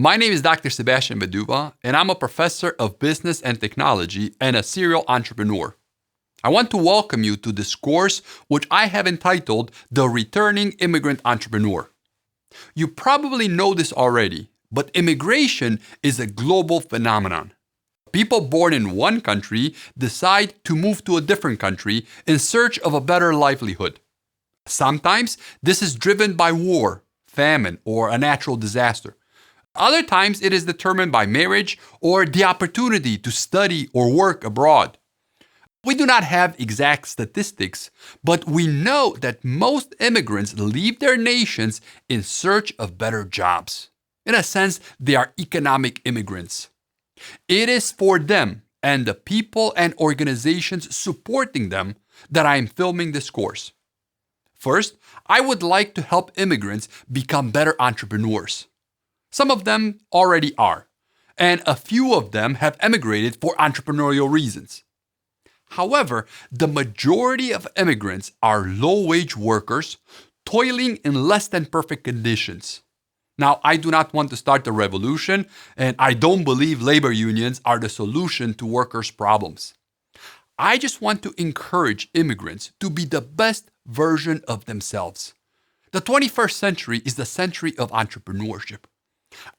My name is Dr. Sebastian Beduba, and I'm a professor of business and technology and a serial entrepreneur. I want to welcome you to this course, which I have entitled The Returning Immigrant Entrepreneur. You probably know this already, but immigration is a global phenomenon. People born in one country decide to move to a different country in search of a better livelihood. Sometimes this is driven by war, famine, or a natural disaster. Other times it is determined by marriage or the opportunity to study or work abroad. We do not have exact statistics, but we know that most immigrants leave their nations in search of better jobs. In a sense, they are economic immigrants. It is for them and the people and organizations supporting them that I am filming this course. First, I would like to help immigrants become better entrepreneurs. Some of them already are, and a few of them have emigrated for entrepreneurial reasons. However, the majority of immigrants are low-wage workers toiling in less than perfect conditions. Now, I do not want to start a revolution, and I don't believe labor unions are the solution to workers' problems. I just want to encourage immigrants to be the best version of themselves. The 21st century is the century of entrepreneurship.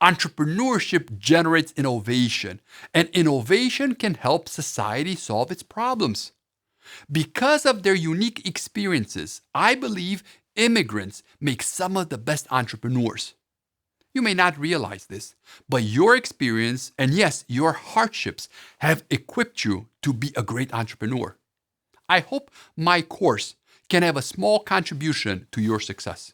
Entrepreneurship generates innovation, and innovation can help society solve its problems. Because of their unique experiences, I believe immigrants make some of the best entrepreneurs. You may not realize this, but your experience and yes, your hardships have equipped you to be a great entrepreneur. I hope my course can have a small contribution to your success.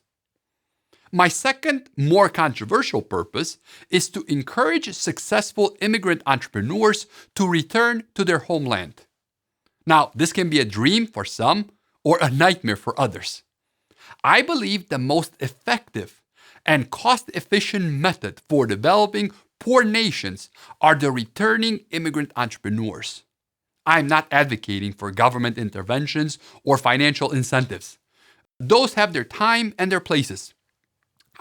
My second, more controversial purpose is to encourage successful immigrant entrepreneurs to return to their homeland. Now, this can be a dream for some or a nightmare for others. I believe the most effective and cost-efficient method for developing poor nations are the returning immigrant entrepreneurs. I'm not advocating for government interventions or financial incentives. Those have their time and their places.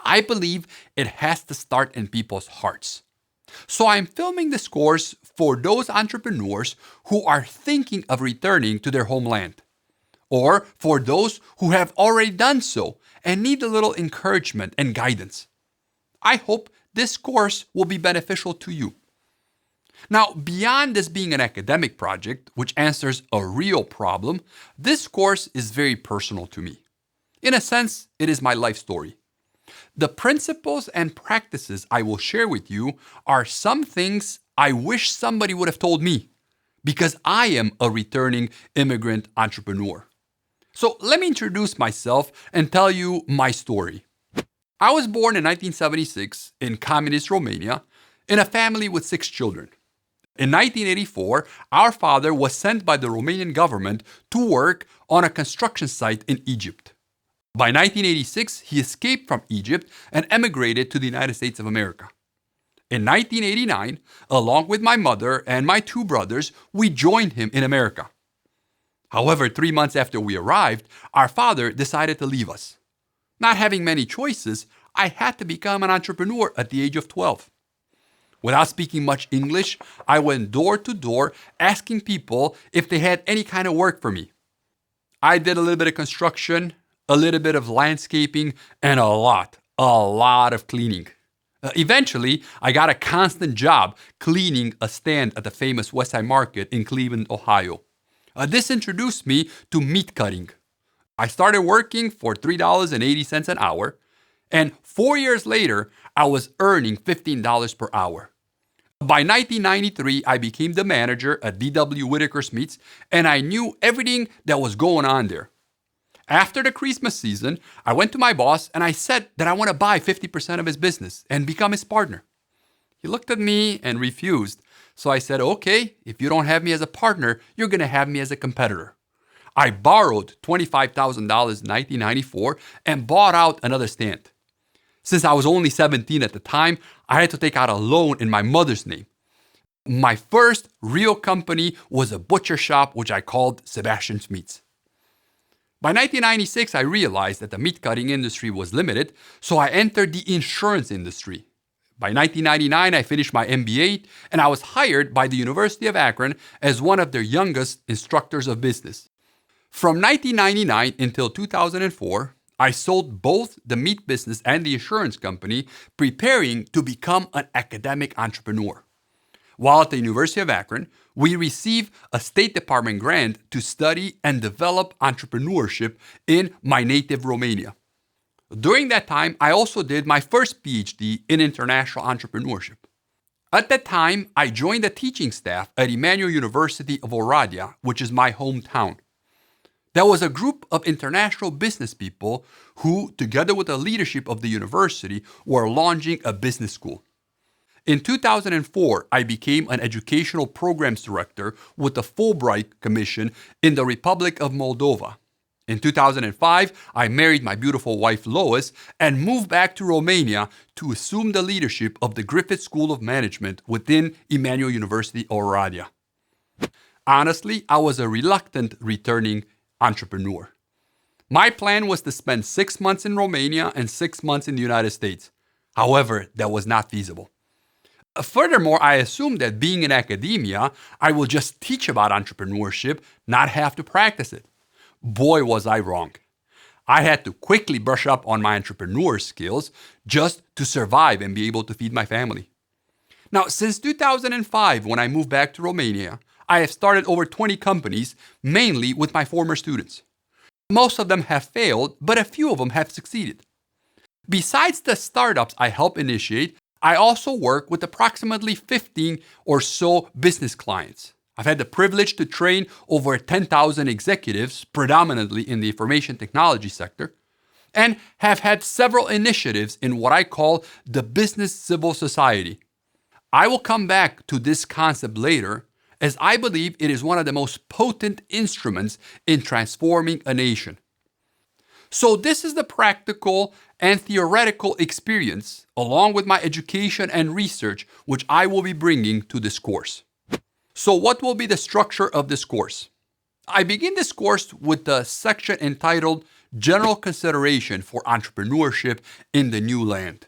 I believe it has to start in people's hearts. So I'm filming this course for those entrepreneurs who are thinking of returning to their homeland, or for those who have already done so and need a little encouragement and guidance. I hope this course will be beneficial to you. Now, beyond this being an academic project which answers a real problem, this course is very personal to me. In a sense, it is my life story. The principles and practices I will share with you are some things I wish somebody would have told me, because I am a returning immigrant entrepreneur. So let me introduce myself and tell you my story. I was born in 1976 in communist Romania in a family with 6 children. In 1984, our father was sent by the Romanian government to work on a construction site in Egypt. By 1986, he escaped from Egypt and emigrated to the United States of America. In 1989, along with my mother and my 2 brothers, we joined him in America. However, 3 months after we arrived, our father decided to leave us. Not having many choices, I had to become an entrepreneur at the age of 12. Without speaking much English, I went door to door asking people if they had any kind of work for me. I did a little bit of construction, a little bit of landscaping, and a lot of cleaning. Eventually, I got a constant job cleaning a stand at the famous Westside Market in Cleveland, Ohio. This introduced me to meat cutting. I started working for $3.80 an hour, and 4 years later, I was earning $15 per hour. By 1993, I became the manager at D.W. Whitaker's Meats, and I knew everything that was going on there. After the Christmas season, I went to my boss and I said that I want to buy 50% of his business and become his partner. He looked at me and refused. So I said, okay, if you don't have me as a partner, you're going to have me as a competitor. I borrowed $25,000 in 1994 and bought out another stand. Since I was only 17 at the time, I had to take out a loan in my mother's name. My first real company was a butcher shop, which I called Sebastian's Meats. By 1996, I realized that the meat cutting industry was limited, so I entered the insurance industry. By 1999, I finished my MBA, and I was hired by the University of Akron as one of their youngest instructors of business. From 1999 until 2004, I sold both the meat business and the insurance company, preparing to become an academic entrepreneur. While at the University of Akron, we received a State Department grant to study and develop entrepreneurship in my native Romania. During that time, I also did my first PhD in international entrepreneurship. At that time, I joined the teaching staff at Emmanuel University of Oradea, which is my hometown. There was a group of international business people who, together with the leadership of the university, were launching a business school. In 2004, I became an educational programs director with the Fulbright Commission in the Republic of Moldova. In 2005, I married my beautiful wife Lois and moved back to Romania to assume the leadership of the Griffith School of Management within Emmanuel University Oradea. Honestly, I was a reluctant returning entrepreneur. My plan was to spend 6 months in Romania and 6 months in the United States. However, that was not feasible. Furthermore, I assumed that being in academia, I will just teach about entrepreneurship, not have to practice it. Boy, was I wrong. I had to quickly brush up on my entrepreneur skills just to survive and be able to feed my family. Now, since 2005, when I moved back to Romania, I have started over 20 companies, mainly with my former students. Most of them have failed, but a few of them have succeeded. Besides the startups I help initiate, I also work with approximately 15 or so business clients. I've had the privilege to train over 10,000 executives, predominantly in the information technology sector, and have had several initiatives in what I call the business civil society. I will come back to this concept later, as I believe it is one of the most potent instruments in transforming a nation. So this is the practical and theoretical experience, along with my education and research, which I will be bringing to this course. So what will be the structure of this course? I begin this course with the section entitled General Consideration for Entrepreneurship in the New Land.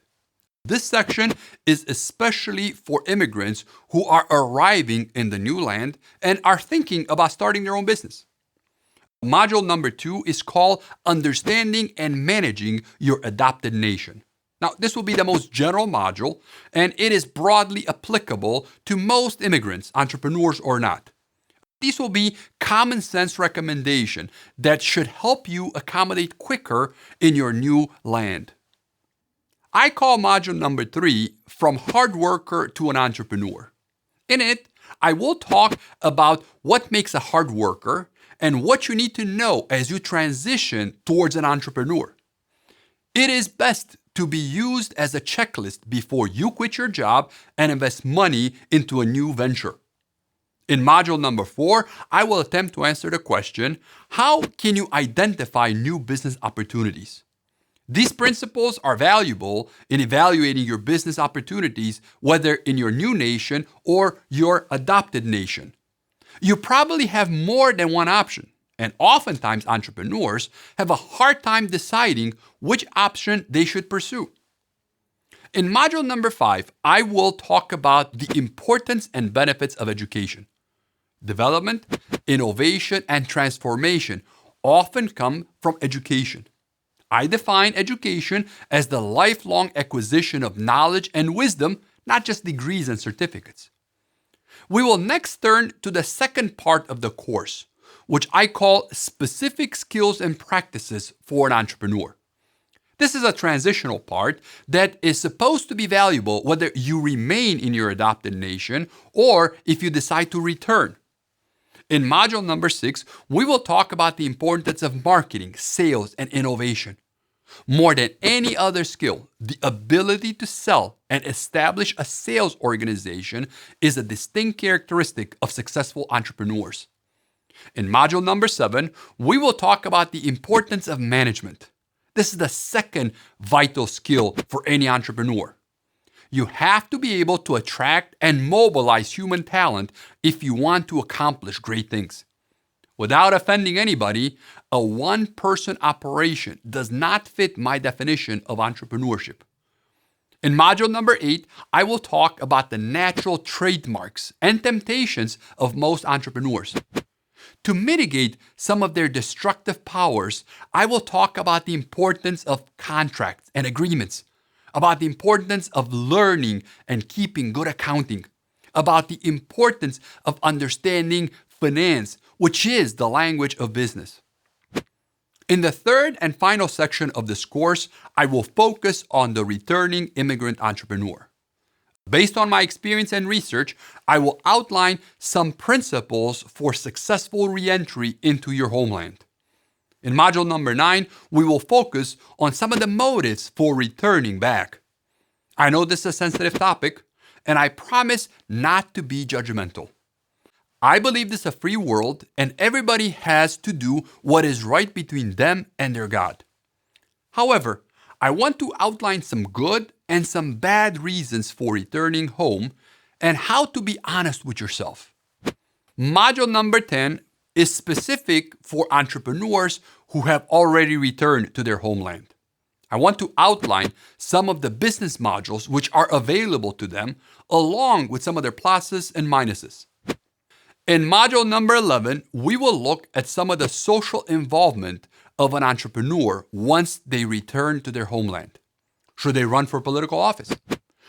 This section is especially for immigrants who are arriving in the new land and are thinking about starting their own business. Module number 2 is called Understanding and Managing Your Adopted Nation. Now, this will be the most general module, and it is broadly applicable to most immigrants, entrepreneurs or not. These will be common sense recommendations that should help you accommodate quicker in your new land. I call module number 3 From Hard Worker to an Entrepreneur. In it, I will talk about what makes a hard worker and what you need to know as you transition towards an entrepreneur. It is best to be used as a checklist before you quit your job and invest money into a new venture. In module number 4, I will attempt to answer the question, how can you identify new business opportunities? These principles are valuable in evaluating your business opportunities, whether in your new nation or your adopted nation. You probably have more than one option, and oftentimes entrepreneurs have a hard time deciding which option they should pursue. In module number 5, I will talk about the importance and benefits of education. Development, innovation, and transformation often come from education. I define education as the lifelong acquisition of knowledge and wisdom, not just degrees and certificates. We will next turn to the second part of the course, which I call Specific Skills and Practices for an Entrepreneur. This is a transitional part that is supposed to be valuable whether you remain in your adopted nation or if you decide to return. In module number 6, we will talk about the importance of marketing, sales, and innovation. More than any other skill, the ability to sell and establish a sales organization is a distinct characteristic of successful entrepreneurs. In module number 7, we will talk about the importance of management. This is the second vital skill for any entrepreneur. You have to be able to attract and mobilize human talent if you want to accomplish great things. Without offending anybody, a one-person operation does not fit my definition of entrepreneurship. In module number 8, I will talk about the natural trademarks and temptations of most entrepreneurs. To mitigate some of their destructive powers, I will talk about the importance of contracts and agreements, about the importance of learning and keeping good accounting, about the importance of understanding finance, which is the language of business. In the third and final section of this course, I will focus on the returning immigrant entrepreneur. Based on my experience and research, I will outline some principles for successful reentry into your homeland. In module number 9, we will focus on some of the motives for returning back. I know this is a sensitive topic, and I promise not to be judgmental. I believe this is a free world, and everybody has to do what is right between them and their God. However, I want to outline some good and some bad reasons for returning home and how to be honest with yourself. Module number 10 is specific for entrepreneurs who have already returned to their homeland. I want to outline some of the business modules which are available to them, along with some of their pluses and minuses. In module number 11, we will look at some of the social involvement of an entrepreneur once they return to their homeland. Should they run for political office?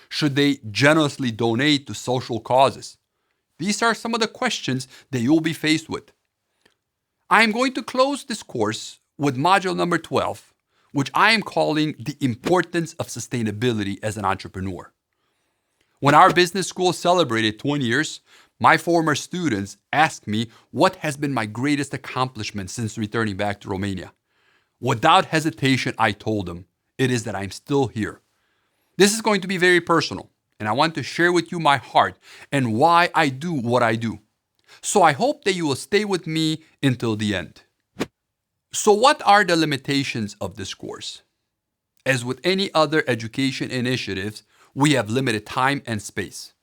Should they generously donate to social causes? These are some of the questions that you'll be faced with. I am going to close this course with module number 12, which I am calling the importance of sustainability as an entrepreneur. When our business school celebrated 20 years, my former students asked me what has been my greatest accomplishment since returning back to Romania. Without hesitation, I told them, it is that I'm still here. This is going to be very personal, and I want to share with you my heart and why I do what I do. So I hope that you will stay with me until the end. So what are the limitations of this course? As with any other education initiatives, we have limited time and space.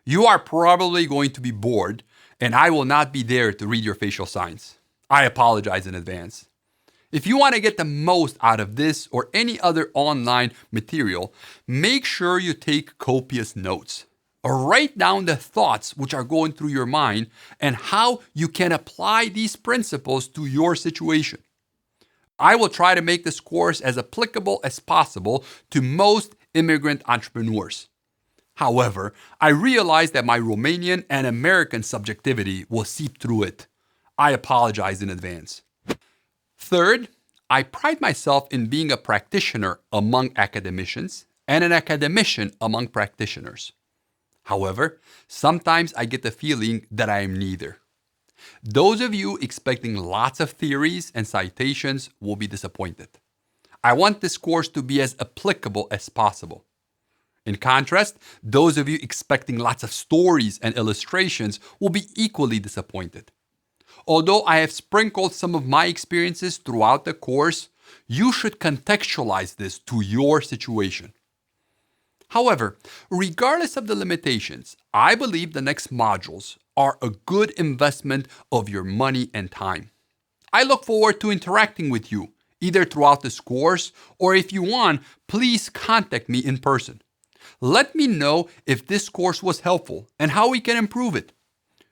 You are probably going to be bored, and I will not be there to read your facial signs. I apologize in advance. If you want to get the most out of this or any other online material, make sure you take copious notes. Or write down the thoughts which are going through your mind and how you can apply these principles to your situation. I will try to make this course as applicable as possible to most immigrant entrepreneurs. However, I realize that my Romanian and American subjectivity will seep through it. I apologize in advance. Third, I pride myself in being a practitioner among academicians and an academician among practitioners. However, sometimes I get the feeling that I am neither. Those of you expecting lots of theories and citations will be disappointed. I want this course to be as applicable as possible. In contrast, those of you expecting lots of stories and illustrations will be equally disappointed. Although I have sprinkled some of my experiences throughout the course, you should contextualize this to your situation. However, regardless of the limitations, I believe the next modules are a good investment of your money and time. I look forward to interacting with you, either throughout this course or if you want, please contact me in person. Let me know if this course was helpful and how we can improve it.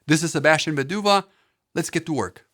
This is Sebastian Beduva. Let's get to work.